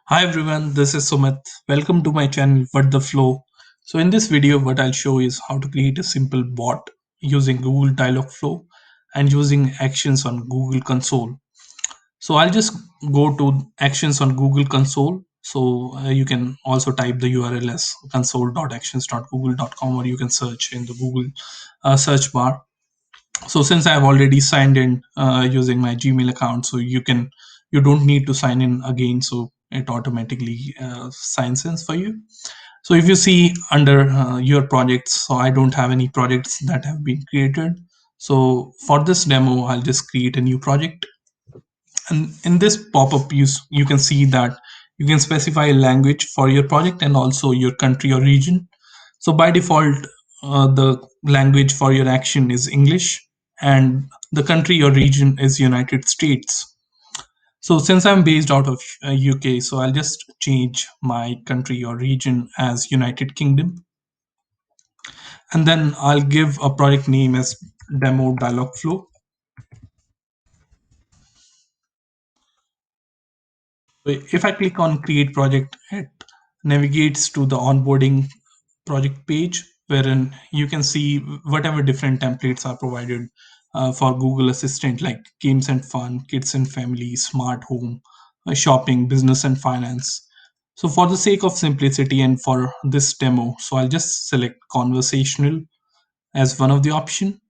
Hi everyone, this is Sumit. Welcome to my channel What the Flow. So in this video what I'll show is how to create a simple bot using Google Dialogflow and using actions on Google Console. So I'll just go to actions on Google Console. So you can also type the URL as console.actions.google.com, or you can search in the Google search bar. So since I've already signed in using my Gmail account, so you don't need to sign in again, so it automatically signs in for you. So if you see under your projects, so I don't have any projects that have been created. So for this demo I'll just create a new project, and in this pop-up you can see that you can specify a language for your project and also your country or region. So by default, the language for your action is English, and the country or region is United States. So since I'm based out of UK, so I'll just change my country or region as United Kingdom, and then I'll give a project name as Demo Dialog Flow. If I click on Create Project, it navigates to the onboarding project page, wherein you can see whatever different templates are provided for Google Assistant, like games and fun, kids and family, smart home, shopping, business and finance. So for the sake of simplicity and for this demo, so I'll just select conversational as one of the option.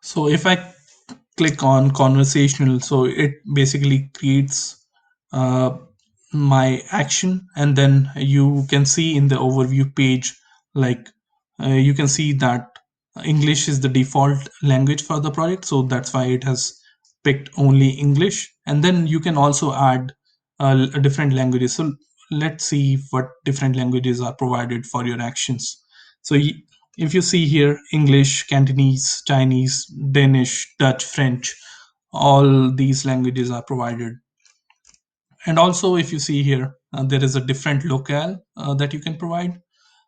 So if I click on conversational, so it basically creates uh, my action, and then you can see in the overview page, like you can see that English is the default language for the project, so that's why it has picked only English. And then you can also add different languages. So let's see what different languages are provided for your actions. So if you see here, English, Cantonese, Chinese, Danish, Dutch, French, all these languages are provided. And also if you see here, there is a different locale that you can provide.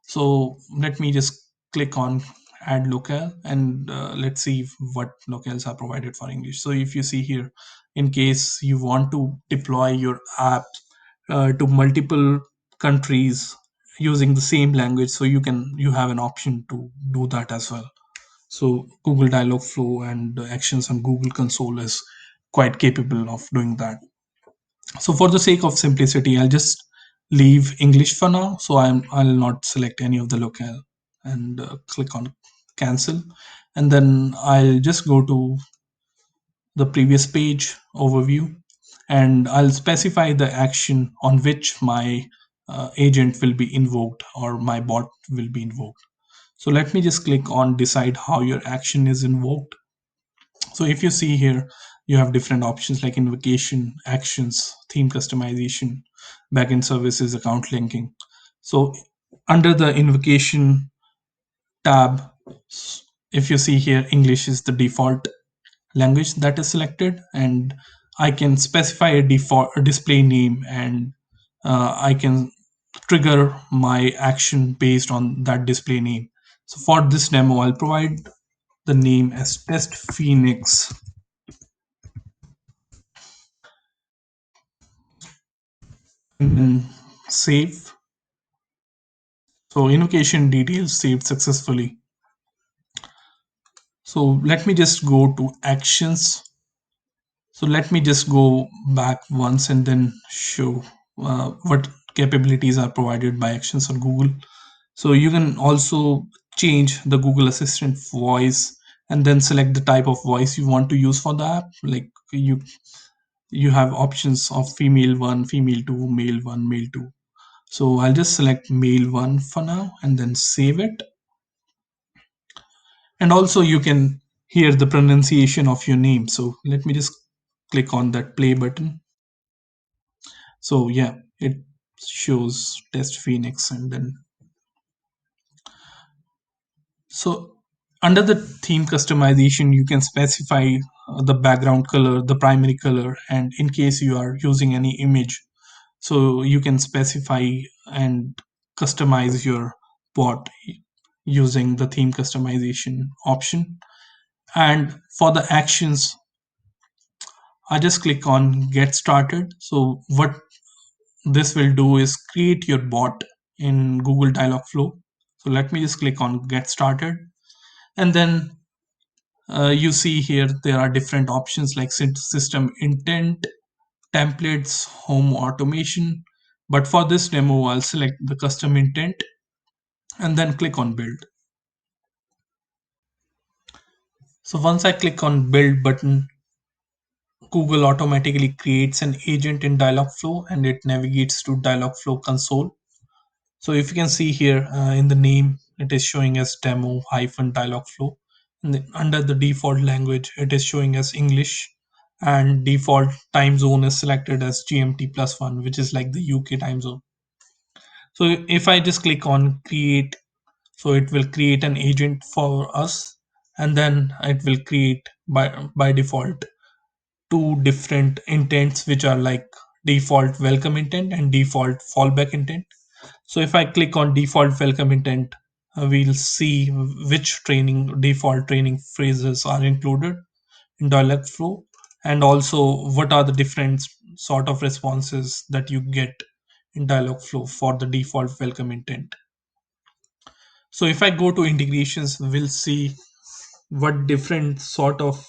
So let me just click on add locale, and let's see what locales are provided for English. So if you see here, in case you want to deploy your app to multiple countries using the same language, so you have an option to do that as well. So Google Dialogflow and actions on Google Console is quite capable of doing that. So for the sake of simplicity, I'll just leave English for now. So I'll not select any of the locale, and click on cancel. And then I'll just go to the previous page overview, and I'll specify the action on which my agent will be invoked, or my bot will be invoked. So let me just click on decide how your action is invoked. So if you see here, you have different options like invocation, actions, theme customization, backend services, account linking. So under the invocation tab, if you see here, English is the default language that is selected, and I can specify a default a display name, and I can trigger my action based on that display name. So for this demo, I'll provide the name as test phoenix, and then save. So invocation details saved successfully. So let me just go to actions. So let me just go back once and then show what capabilities are provided by actions on Google. So you can also change the Google Assistant voice, and then select the type of voice you want to use for the app. Like you have options of female one, female two, male one, male two. So I'll just select male one for now and then save it. And also you can hear the pronunciation of your name. So let me just click on that play button. So yeah, it shows test phoenix. And then so under the theme customization, you can specify the background color, the primary color, and in case you are using any image, so you can specify and customize your bot using the theme customization option. And for the actions, I just click on get started. So what this will do is create your bot in Google Dialogflow. So let me just click on get started, and then you see here there are different options like system intent, templates, home automation. But for this demo, I'll select the custom intent and then click on build. So once I click on build button, Google automatically creates an agent in Dialogflow and it navigates to Dialogflow console. So if you can see here in the name, it is showing as demo hyphen Dialogflow. And then under the default language, it is showing as English, and default time zone is selected as GMT plus one, which is like the UK time zone. So if I just click on create, so it will create an agent for us, and then it will create by default two different intents, which are like default welcome intent and default fallback intent. So if I click on default welcome intent, we'll see which training default training phrases are included in Dialogflow, and also what are the different sort of responses that you get in Dialogflow for the default welcome intent. So if I go to integrations, we'll see what different sort of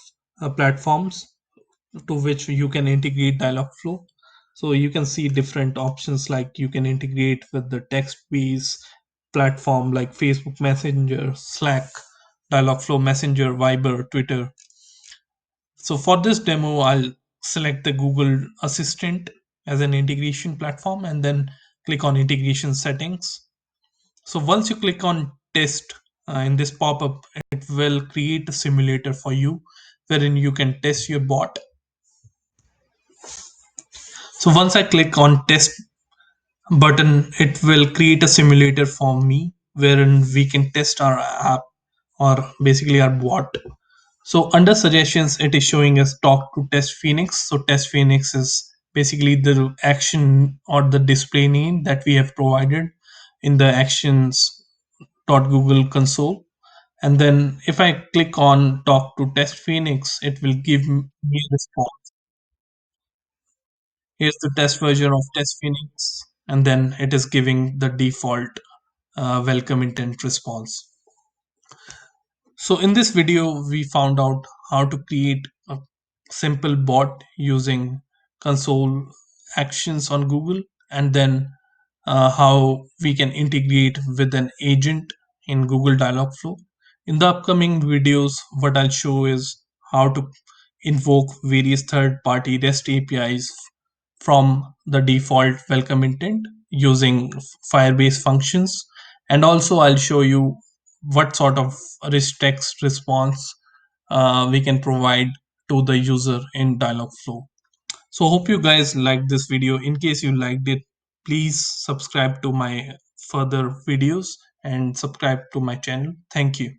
platforms to which you can integrate Dialogflow. So you can see different options like you can integrate with the text-based platform like Facebook Messenger, Slack, Dialogflow Messenger, Viber, Twitter. So for this demo, I'll select the Google Assistant as an integration platform and then click on integration settings. So once you click on test in this pop-up, it will create a simulator for you wherein you can test your bot. So once I click on test button, it will create a simulator for me wherein we can test our app or basically our bot. So under suggestions, it is showing us talk to Test Phoenix. So Test Phoenix is basically the action or the display name that we have provided in the actions.google console. And then if I click on talk to Test Phoenix, it will give me a response. Here's the test version of Test Phoenix, and then it is giving the default welcome intent response. So in this video, we found out how to create a simple bot using console actions on Google, and then how we can integrate with an agent in Google Dialogflow. In the upcoming videos, what I'll show is how to invoke various third-party REST APIs from the default welcome intent using Firebase functions. And also I'll show you what sort of rich text response we can provide to the user in Dialogflow. So hope you guys liked this video. In case you liked it, please subscribe to my further videos and subscribe to my channel. Thank you.